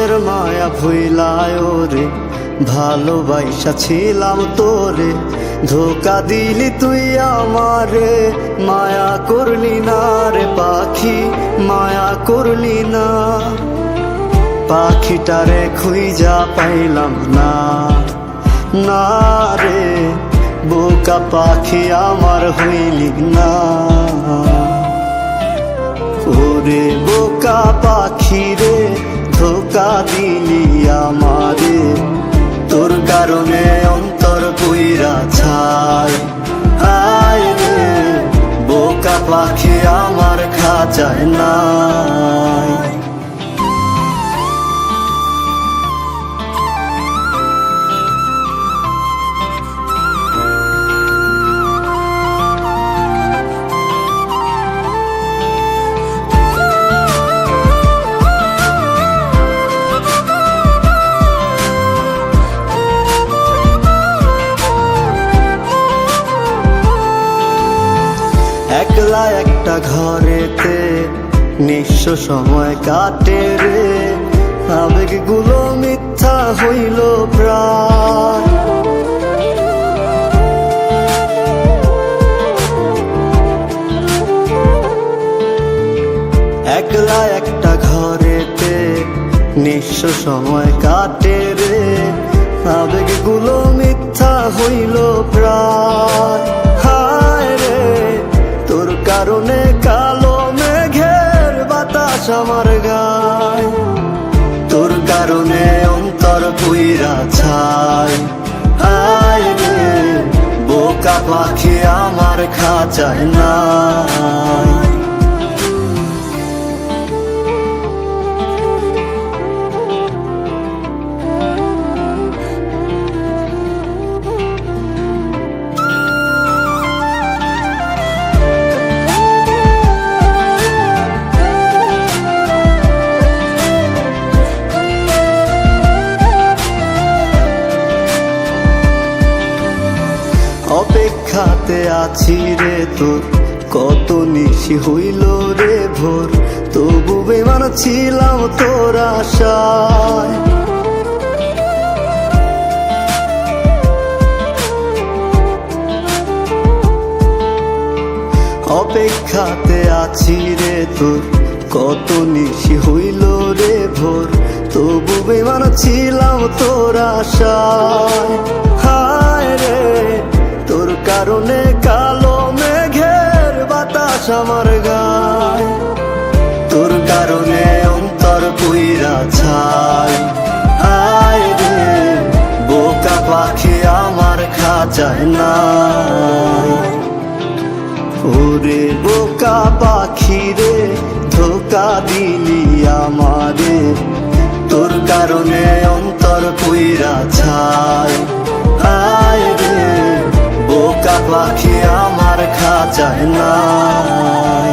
তোর মায়া ভুইলায় রে, ভালোবাসা ছিলাম তোরে, ধোকা দিলি তুই আমারে, মায়া করলি না রে পাখি, মায়া করলি না। পাখিটারে খুঁজা পাইলাম না, না রে বোকা পাখি আমার হইলি না। ওরে বোকা পাখি রে, ধোকা দিলি আমারে, তোর কারণে অন্তর পুইরা ছাই। আয় রে বোকা পাখি আমার খাঁচায় নাই। একলা একটা ঘরেতে নিঃস্ব সময় কাটে রে, আবেগগুলো মিথ্যা হইল প্রায়। একলা একটা ঘরেতে নিঃস্ব সময় কাটে রে, আবেগগুলো মিথ্যা হইল প্রায়। হায় রে তোর কারণে কালো মেঘের বাতাস আমার গায়, তোর কারণে অন্তর পুইরা ছাই। আয় রে বোকা পাখি আমার খাঁচায় নাই। অপেক্ষাতে আছি রে তোর, কত নিশি হইল রে ভোর, তবু বেমান ছিলাম তোর আশায়। অপেক্ষাতে আছি রে তোর, কত নিশি হইল রে ভোর, তবু বেমান ছিলাম তোর আশায়। হায় রে তোর কারণে কালো মেঘের বাতাস আমার গায়, তোর কারণে অন্তর পুইরা ছাই। আয় রে বোকা পাখি আমার খাঁচায় নাই। ওরে বোকা পাখি রে, ধোকা দিলি আমারে, তোর কারণে অন্তর পুইরা ছাই। আয় রে বোকা পাখি আমার খাঁচায় নাই।